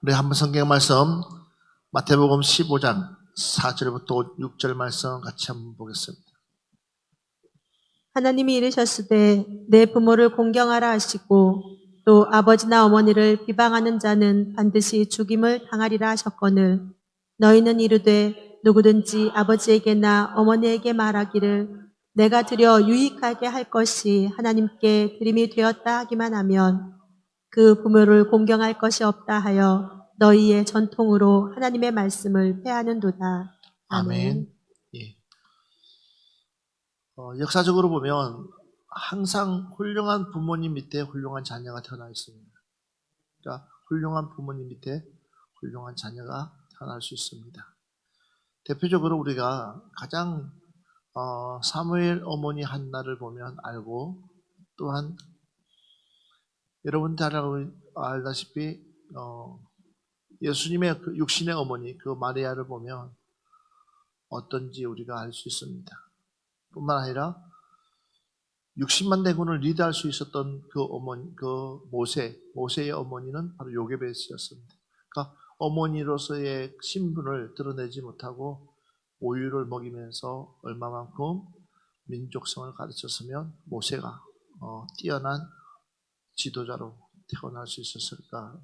우리 한번 성경 말씀 마태복음 15장 4절부터 6절 말씀 같이 한번 보겠습니다. 하나님이 이르셨으되 내 부모를 공경하라 하시고 또 아버지나 어머니를 비방하는 자는 반드시 죽임을 당하리라 하셨거늘 너희는 이르되 누구든지 아버지에게나 어머니에게 말하기를 내가 드려 유익하게 할 것이 하나님께 드림이 되었다 하기만 하면 그 부모를 공경할 것이 없다 하여 너희의 전통으로 하나님의 말씀을 폐하는도다. 아멘. 예. 역사적으로 보면 항상 훌륭한 부모님 밑에 훌륭한 자녀가 태어나 있습니다. 그러니까 훌륭한 부모님 밑에 훌륭한 자녀가 태어날 수 있습니다. 대표적으로 우리가 가장 사무엘 어머니 한나를 보면 알고, 또한 여러분 잘 알다시피 예수님의 그 육신의 어머니 그 마리아를 보면 어떤지 우리가 알 수 있습니다. 뿐만 아니라 60만 대군을 리드할 수 있었던 그 어머니, 그 모세의 어머니는 바로 요게벳이었습니다. 그러니까 어머니로서의 신분을 드러내지 못하고 오유를 먹이면서 얼마만큼 민족성을 가르쳤으면 모세가 뛰어난 지도자로 태어날 수 있었을까.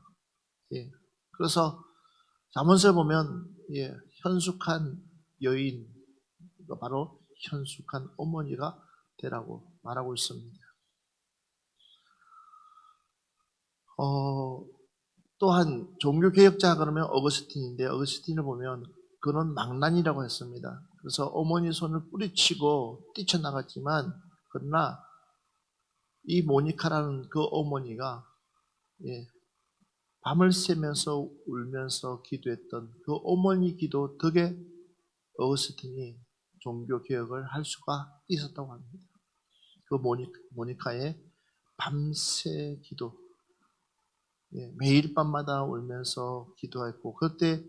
예. 그래서 잠언서에 보면 현숙한 여인, 바로 현숙한 어머니가 되라고 말하고 있습니다. 또한 종교개혁자 그러면 어거스틴인데, 어거스틴을 보면 그는 망난이라고 했습니다. 그래서 어머니 손을 뿌리치고 뛰쳐나갔지만, 그러나 이 모니카라는 그 어머니가 밤을 새면서 울면서 기도했던 그 어머니 기도 덕에 어거스틴이 종교개혁을 할 수가 있었다고 합니다. 그 모니카의 밤새 기도, 매일 밤마다 울면서 기도했고, 그때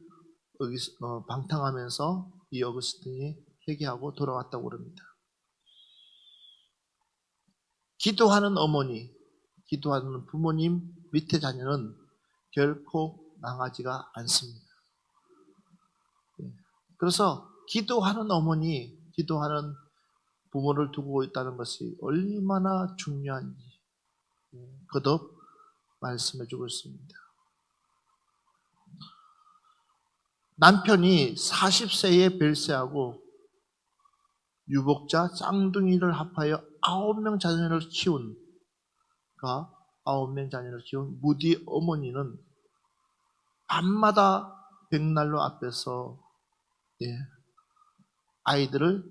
방탕하면서 이 어거스틴이 회개하고 돌아왔다고 그럽니다. 기도하는 어머니, 기도하는 부모님 밑에 자녀는 결코 망하지가 않습니다. 그래서 기도하는 어머니, 기도하는 부모를 두고 있다는 것이 얼마나 중요한지 거듭 말씀해주고 있습니다. 남편이 40세에 별세하고 유복자 쌍둥이를 합하여 9명 자녀를 키운 무디 어머니는 밤마다 백날로 앞에서 아이들을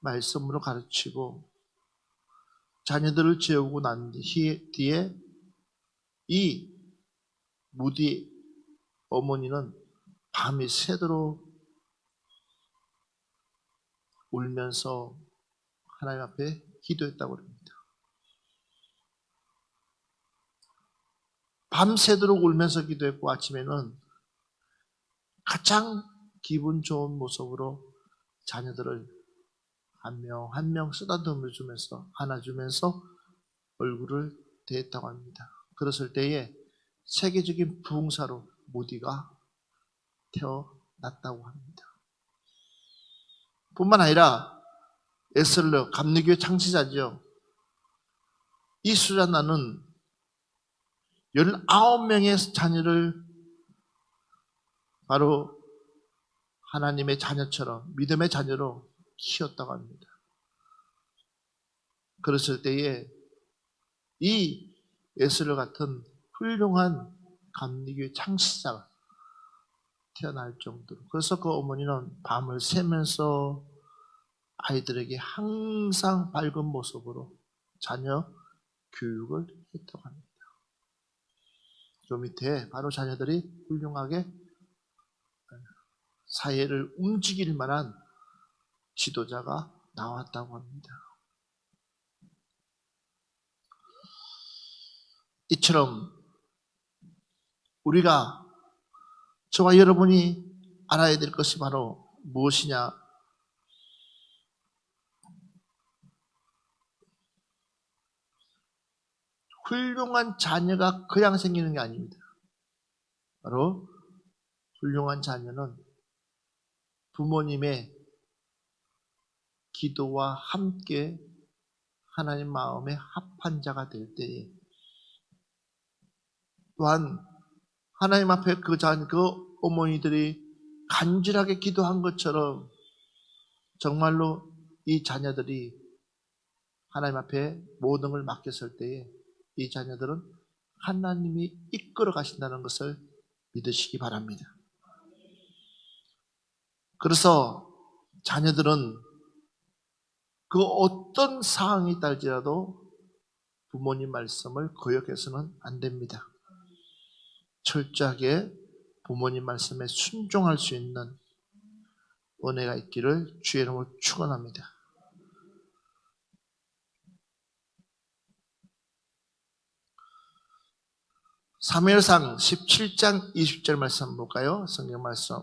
말씀으로 가르치고 자녀들을 재우고 난 뒤에 이 무디 어머니는 밤이 새도록 울면서 하나님 앞에 기도했다고 합니다. 밤새도록 울면서 기도했고, 아침에는 가장 기분 좋은 모습으로 자녀들을 한 명 한 명 쓰다듬어 주면서 안아주면서 얼굴을 대했다고 합니다. 그랬을 때에 세계적인 부흥사로 무디가 태어났다고 합니다. 뿐만 아니라 에슬러 감리교의 창시자죠. 이 수잔나는 19명의 자녀를 바로 하나님의 자녀처럼 믿음의 자녀로 키웠다고 합니다. 그랬을 때에 이 에스겔 같은 훌륭한 감리교의 창시자가 태어날 정도로, 그래서 그 어머니는 밤을 새면서 아이들에게 항상 밝은 모습으로 자녀 교육을 했다고 합니다. 저 밑에 바로 자녀들이 훌륭하게 사회를 움직일 만한 지도자가 나왔다고 합니다. 이처럼 우리가, 저와 여러분이 알아야 될 것이 바로 무엇이냐? 훌륭한 자녀가 그냥 생기는 게 아닙니다. 바로 훌륭한 자녀는 부모님의 기도와 함께 하나님 마음에 합한 자가 될 때에, 또한 하나님 앞에 그 어머니들이 간절하게 기도한 것처럼 정말로 이 자녀들이 하나님 앞에 모든 걸 맡겼을 때에 이 자녀들은 하나님이 이끌어 가신다는 것을 믿으시기 바랍니다. 그래서 자녀들은 그 어떤 상황이 있달지라도 부모님 말씀을 거역해서는 안 됩니다. 철저하게 부모님 말씀에 순종할 수 있는 은혜가 있기를 주의 이름으로 축원합니다. 사무엘상 17장 20절 말씀 한번 볼까요? 성경 말씀.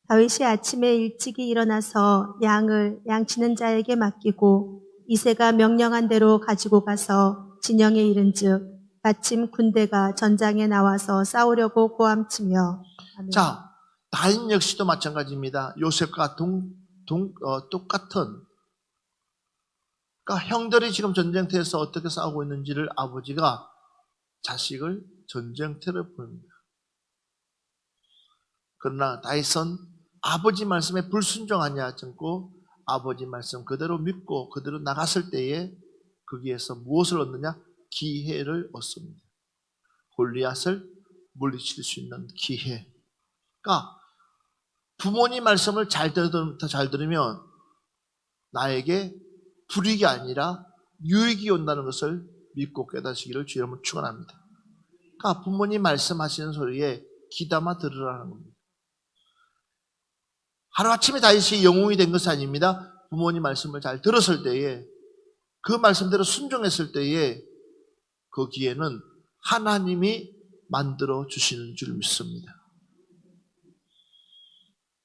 다윗이 아침에 일찍이 일어나서 양을 양치는 자에게 맡기고 이새가 명령한 대로 가지고 가서 진영에 이른즉 마침 군대가 전장에 나와서 싸우려고 고함치며. 아멘. 자, 다윗 역시도 마찬가지입니다. 요셉과 똑같은, 그러니까 형들이 지금 전쟁터에서 어떻게 싸우고 있는지를 아버지가 자식을 전쟁터로 보냅니다. 그러나 다윗은 아버지 말씀에 불순종하지 않고 아버지 말씀 그대로 믿고 그대로 나갔을 때에 거기에서 무엇을 얻느냐? 기회를 얻습니다. 골리앗을 물리칠 수 있는 기회. 그러니까 부모님 말씀을 잘 들으면 나에게 불이익이 아니라 유익이 온다는 것을 믿고 깨닫시기를 주의 이름으로 축원합니다. 그러니까 부모님 말씀하시는 소리에 귀담아 들으라는 겁니다. 하루아침에 다윗이 영웅이 된 것이 아닙니다. 부모님 말씀을 잘 들었을 때에, 그 말씀대로 순종했을 때에 거기에는 하나님이 만들어 주시는 줄 믿습니다.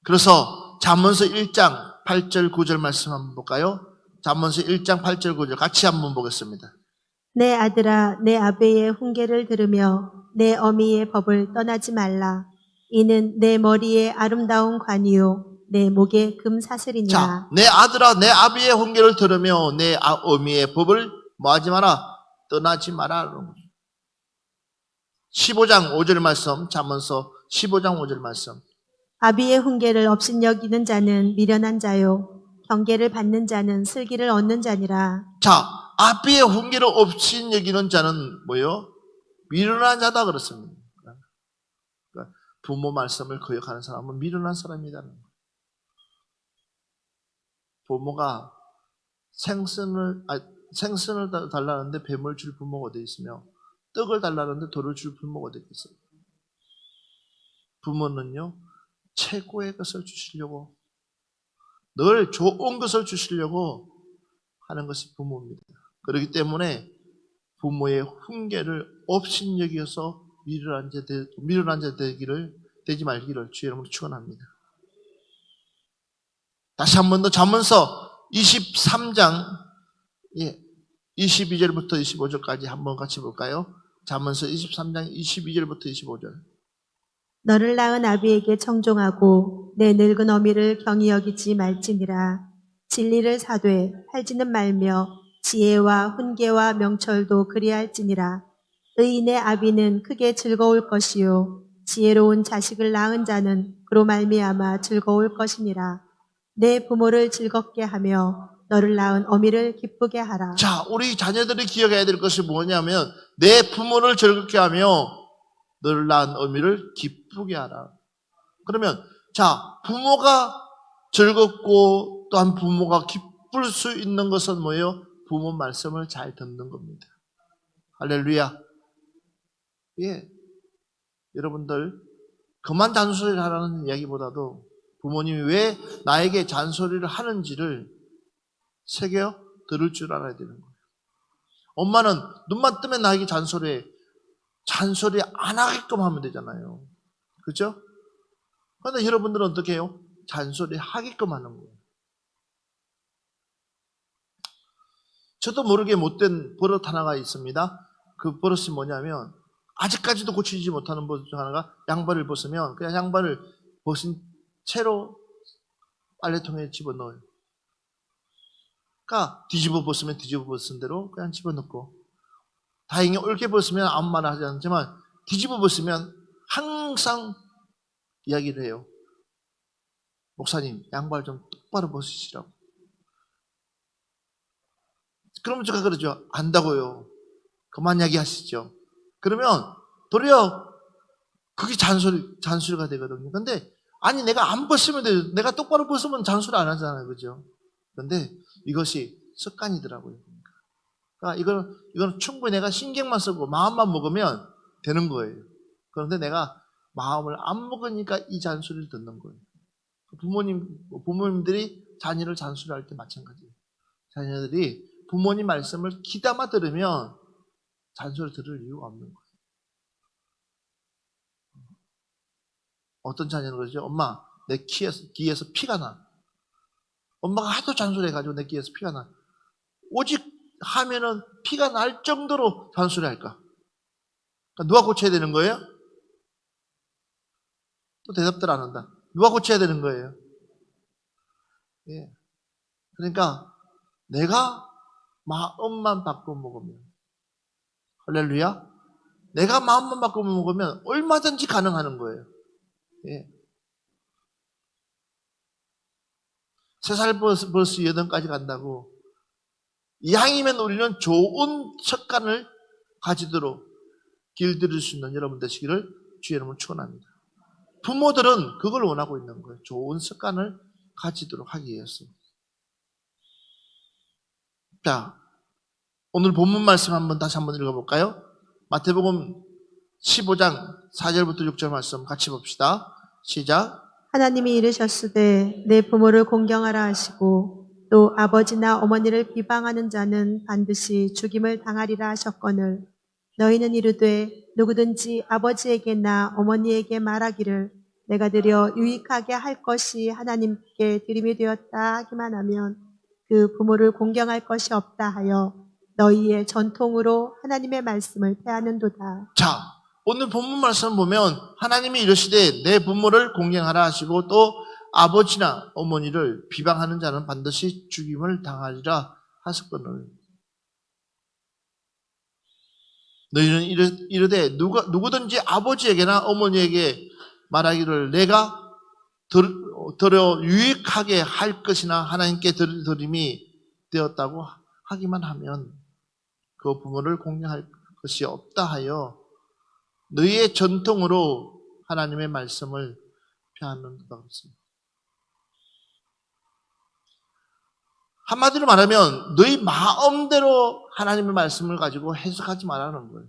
그래서 잠언서 1장 8절 9절 말씀 한번 볼까요? 잠언서 1장 8절 9절 같이 한번 보겠습니다. 내 아들아 내 아베의 훈계를 들으며 내 어미의 법을 떠나지 말라. 이는 내 머리에 아름다운 관이요 내 목에 금사슬이니라. 자, 내 아들아 내 아비의 훈계를 들으며 내 어미의 법을 뭐하지 마라? 떠나지 마라. 15장 5절 말씀, 잠언서 15장 5절 말씀. 아비의 훈계를 업신여기는 자는 미련한 자요 경계를 받는 자는 슬기를 얻는 자니라. 자, 아비의 훈계를 업신여기는 자는 뭐요? 미련한 자다 그렇습니다. 그러니까 부모 말씀을 거역하는 사람은 미련한 사람이다. 부모가 생선을 달라는데 뱀을 줄 부모가 어디 있으며 떡을 달라는데 돌을 줄 부모가 어디 있겠어요? 부모는요 최고의 것을 주시려고, 늘 좋은 것을 주시려고 하는 것이 부모입니다. 그렇기 때문에 부모의 훈계를 업신여기어서 미련한 자 되지 말기를 주의 이름으로 축원합니다. 다시 한 번 더 잠언서 23장 22절부터 25절까지 한번 같이 볼까요? 잠언서 23장 22절부터 25절. 너를 낳은 아비에게 청종하고 내 늙은 어미를 경히 여기지 말지니라. 진리를 사되 팔지는 말며 지혜와 훈계와 명철도 그리할지니라. 의인의 아비는 크게 즐거울 것이요 지혜로운 자식을 낳은 자는 그로 말미암아 즐거울 것이니라. 내 부모를 즐겁게 하며 너를 낳은 어미를 기쁘게 하라. 자, 우리 자녀들이 기억해야 될 것이 뭐냐면 내 부모를 즐겁게 하며 너를 낳은 어미를 기쁘게 하라. 그러면 자, 부모가 즐겁고 또한 부모가 기쁠 수 있는 것은 뭐예요? 부모 말씀을 잘 듣는 겁니다. 할렐루야. 예, 여러분들 그만 잔소리를 하라는 이야기보다도 부모님이 왜 나에게 잔소리를 하는지를 새겨 들을 줄 알아야 되는 거예요. 엄마는 눈만 뜨면 나에게 잔소리 안 하게끔 하면 되잖아요. 그렇죠? 그런데 여러분들은 어떻게 해요? 잔소리 하게끔 하는 거예요. 저도 모르게 못된 버릇 하나가 있습니다. 그 버릇이 뭐냐면 아직까지도 고치지 못하는 것 중 하나가 양발을 벗으면 그냥 양발을 벗은 채로 빨래통에 집어넣어요. 그러니까 뒤집어 벗으면 뒤집어 벗은 대로 그냥 집어넣고, 다행히 옳게 벗으면 아무 말 하지 않지만 뒤집어 벗으면 항상 이야기를 해요. 목사님, 양발 좀 똑바로 벗으시라고. 그러면 제가 그러죠. 안다고요. 그만 이야기하시죠. 그러면 도리어 그게 잔소리가 되거든요. 근데 아니 내가 안 벗으면 돼요. 내가 똑바로 벗으면 잔소리 안 하잖아요. 그죠? 근데 이것이 습관이더라고요. 그러니까 이건 충분히 내가 신경만 쓰고 마음만 먹으면 되는 거예요. 그런데 내가 마음을 안 먹으니까 이 잔소리를 듣는 거예요. 부모님들이 자녀를 잔소리할 때 마찬가지예요. 자녀들이 부모님 말씀을 귀담아 들으면 잔소리 들을 이유가 없는 거예요. 어떤 자녀는 그러죠. 엄마, 내 귀에서 피가 나. 엄마가 하도 잔소리해가지고 내 귀에서 피가 나. 오직 하면은 피가 날 정도로 잔소리할까? 그러니까 누가 고쳐야 되는 거예요? 또 대답들 안 한다. 누가 고쳐야 되는 거예요? 예. 그러니까 내가 마음만 바꿔 먹으면, 할렐루야. 내가 마음만 바꿔 먹으면 얼마든지 가능하는 거예요. 예. 3살 버스 8까지 간다고 이왕이면 우리는 좋은 습관을 가지도록 길들일 수 있는 여러분 되시기를 주의 이름으로 축원합니다. 부모들은 그걸 원하고 있는 거예요. 좋은 습관을 가지도록 하기 위해서. 자, 오늘 본문 말씀 다시 한번 읽어볼까요? 마태복음 15장 4절부터 6절 말씀 같이 봅시다. 시작. 하나님이 이르셨으되 내 부모를 공경하라 하시고 또 아버지나 어머니를 비방하는 자는 반드시 죽임을 당하리라 하셨거늘 너희는 이르되 누구든지 아버지에게나 어머니에게 말하기를 내가 드려 유익하게 할 것이 하나님께 드림이 되었다 하기만 하면 그 부모를 공경할 것이 없다 하여 너희의 전통으로 하나님의 말씀을 폐하는도다. 자, 오늘 본문 말씀 보면 하나님이 이르시되 내 부모를 공경하라 하시고 또 아버지나 어머니를 비방하는 자는 반드시 죽임을 당하리라 하셨거늘 너희는 이르되 누구든지 아버지에게나 어머니에게 말하기를 내가 들어 유익하게 할 것이나 하나님께 드림이 되었다고 하기만 하면 그 부모를 공경할 것이 없다 하여 너희의 전통으로 하나님의 말씀을 폐하는다고 했습니다. 한마디로 말하면 너희 마음대로 하나님의 말씀을 가지고 해석하지 말라는 거예요.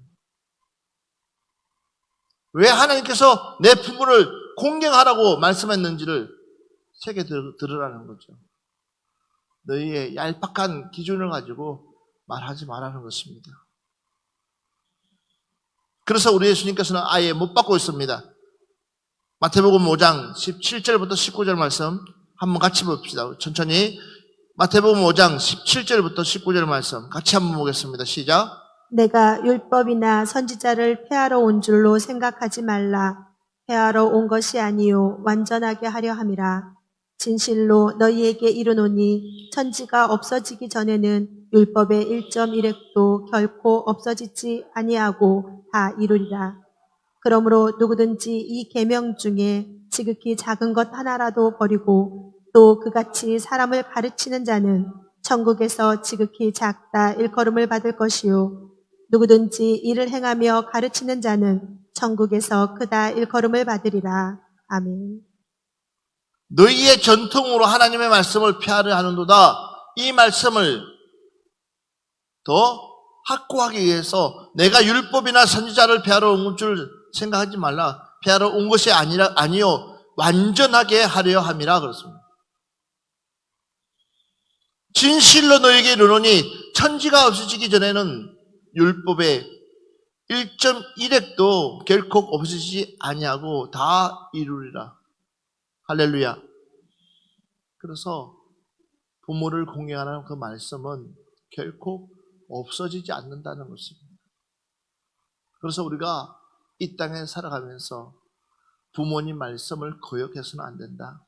왜 하나님께서 내 부모를 공경하라고 말씀했는지를 새겨 들으라는 거죠. 너희의 얄팍한 기준을 가지고 말하지 말라는 것입니다. 그래서 우리 예수님께서는 아예 못 받고 있습니다. 마태복음 5장 17절부터 19절 말씀 한번 같이 봅시다. 천천히 마태복음 5장 17절부터 19절 말씀 같이 한번 보겠습니다. 시작. 내가 율법이나 선지자를 폐하러 온 줄로 생각하지 말라. 폐하러 온 것이 아니요 완전하게 하려 함이라. 진실로 너희에게 이르노니 천지가 없어지기 전에는 율법의 1.1획도 결코 없어지지 아니하고 다 이루리라. 그러므로 누구든지 이 계명 중에 지극히 작은 것 하나라도 버리고 또 그같이 사람을 가르치는 자는 천국에서 지극히 작다 일컬음을 받을 것이요 누구든지 이를 행하며 가르치는 자는 천국에서 크다 일컬음을 받으리라. 아멘. 너희의 전통으로 하나님의 말씀을 폐하려 하는도다. 이 말씀을 더 확고하기 위해서 내가 율법이나 선지자를 폐하러 온 줄 생각하지 말라. 폐하러 온 것이 아니요 완전하게 하려 함이라 그렇습니다. 진실로 너에게 이르노니 천지가 없어지기 전에는 율법의 1.1획도 결코 없어지지 아니하고 다 이루리라. 할렐루야. 그래서 부모를 공경하는 그 말씀은 결코 없어지지 않는다는 것입니다. 그래서 우리가 이 땅에 살아가면서 부모님 말씀을 거역해서는 안 된다.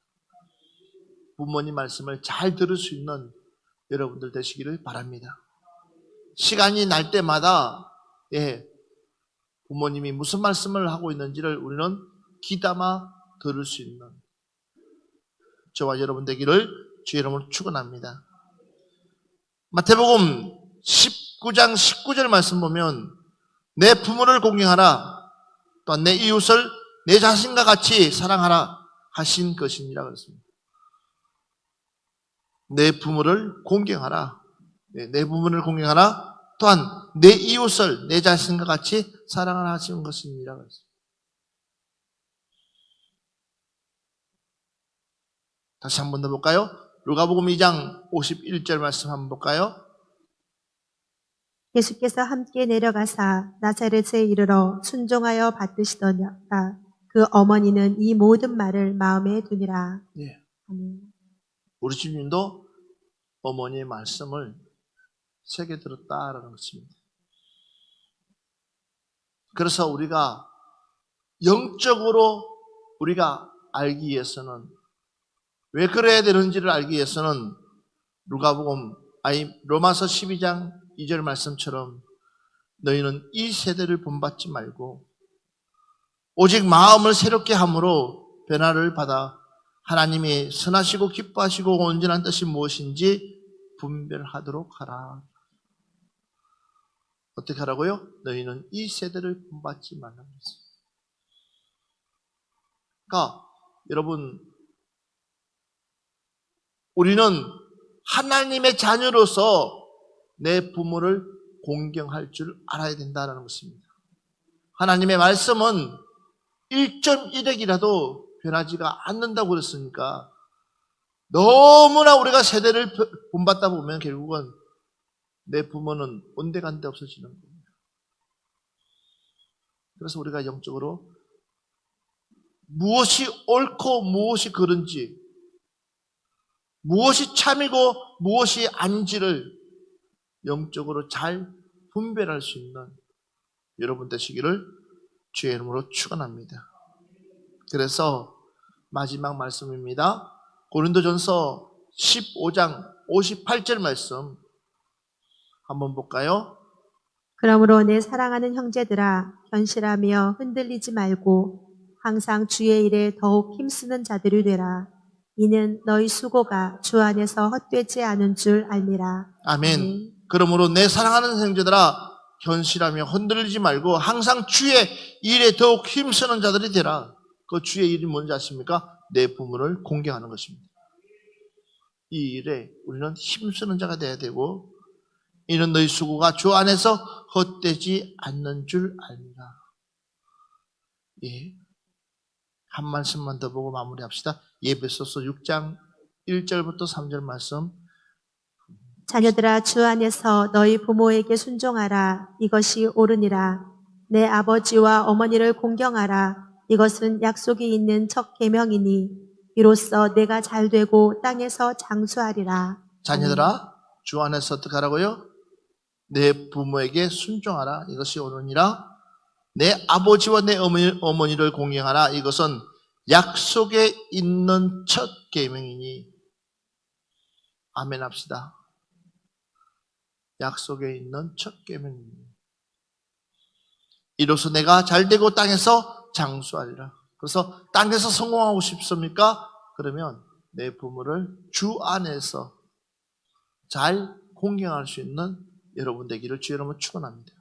부모님 말씀을 잘 들을 수 있는 여러분들 되시기를 바랍니다. 시간이 날 때마다 부모님이 무슨 말씀을 하고 있는지를 우리는 귀담아 들을 수 있는 저와 여러분 되기를 주의 이름으로 축원합니다. 마태복음 19장 19절 말씀 보면 내 부모를 공경하라 또한 내 이웃을 내 자신과 같이 사랑하라 하신 것이니라 그랬습니다. 내 부모를 공경하라. 내 부모를 공경하라. 또한 내 이웃을 내 자신과 같이 사랑하라 하시는 것이니라 그랬습니다. 다시 한 번 더 볼까요? 누가복음 2장 51절 말씀 한번 볼까요? 예수께서 함께 내려가사 나사렛에 이르러 순종하여 받드시더라. 그 어머니는 이 모든 말을 마음에 두니라. 예. 아멘. 우리 주님도 어머니의 말씀을 새겨 들었다라는 것입니다. 그래서 우리가 영적으로 우리가 알기 위해서는 왜 그래야 되는지를 알기 위해서는 로마서 12장 2절 말씀처럼 너희는 이 세대를 본받지 말고 오직 마음을 새롭게 함으로 변화를 받아 하나님이 선하시고 기뻐하시고 온전한 뜻이 무엇인지 분별하도록 하라. 어떻게 하라고요? 너희는 이 세대를 본받지 말라고 했어요. 그러니까 여러분, 우리는 하나님의 자녀로서 내 부모를 공경할 줄 알아야 된다는 것입니다. 하나님의 말씀은 1.1핵이라도 변하지가 않는다고 그랬으니까 너무나 우리가 세대를 본받다 보면 결국은 내 부모는 온데간데 없어지는 겁니다. 그래서 우리가 영적으로 무엇이 옳고 무엇이 그른지, 무엇이 참이고 무엇이 아닌지를 영적으로 잘 분별할 수 있는 여러분 되시기를 주의 이름으로 축원합니다. 그래서 마지막 말씀입니다. 고린도전서 15장 58절 말씀 한번 볼까요? 그러므로 내 사랑하는 형제들아 견실하며 흔들리지 말고 항상 주의 일에 더욱 힘쓰는 자들이 되라. 이는 너희 수고가 주 안에서 헛되지 않은 줄 알미라. 아멘. 그러므로 내 사랑하는 형제들아 견실하며 흔들리지 말고 항상 주의 일에 더욱 힘쓰는 자들이 되라. 그 주의 일이 뭔지 아십니까? 내 부모를 공경하는 것입니다. 이 일에 우리는 힘쓰는 자가 되어야 되고 이는 너희 수고가 주 안에서 헛되지 않는 줄 알미라. 예. 한 말씀만 더 보고 마무리합시다. 에베소서 6장 1절부터 3절 말씀. 자녀들아 주 안에서 너희 부모에게 순종하라. 이것이 옳으니라. 내 아버지와 어머니를 공경하라. 이것은 약속이 있는 첫 계명이니 이로써 내가 잘되고 땅에서 장수하리라. 자녀들아 주 안에서 어떻게 하라고요? 내 부모에게 순종하라. 이것이 옳으니라. 내 아버지와 내 어머니를 공경하라. 이것은 약속에 있는 첫 계명이니. 아멘 합시다. 약속에 있는 첫 계명이니. 이로써 내가 잘되고 땅에서 장수하리라. 그래서 땅에서 성공하고 싶습니까? 그러면 내 부모를 주 안에서 잘 공경할 수 있는 여러분 되기를 주의 이름으로 축원합니다.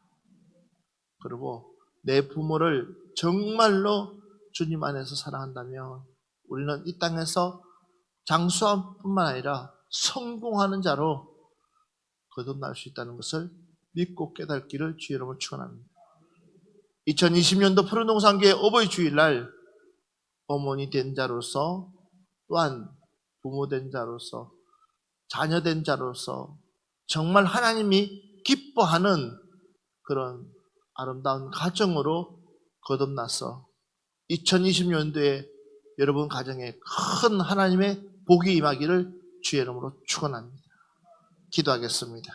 그리고 내 부모를 정말로 주님 안에서 사랑한다면 우리는 이 땅에서 장수함뿐만 아니라 성공하는 자로 거듭날 수 있다는 것을 믿고 깨닫기를 주의 이름으로 축원합니다. 2020년도 푸른동산교회 어버이 주일날 어머니 된 자로서 또한 부모 된 자로서 자녀 된 자로서 정말 하나님이 기뻐하는 그런 아름다운 가정으로 거듭나서 2020년도에 여러분 가정에 큰 하나님의 복이 임하기를 주의 이름으로 축원합니다. 기도하겠습니다.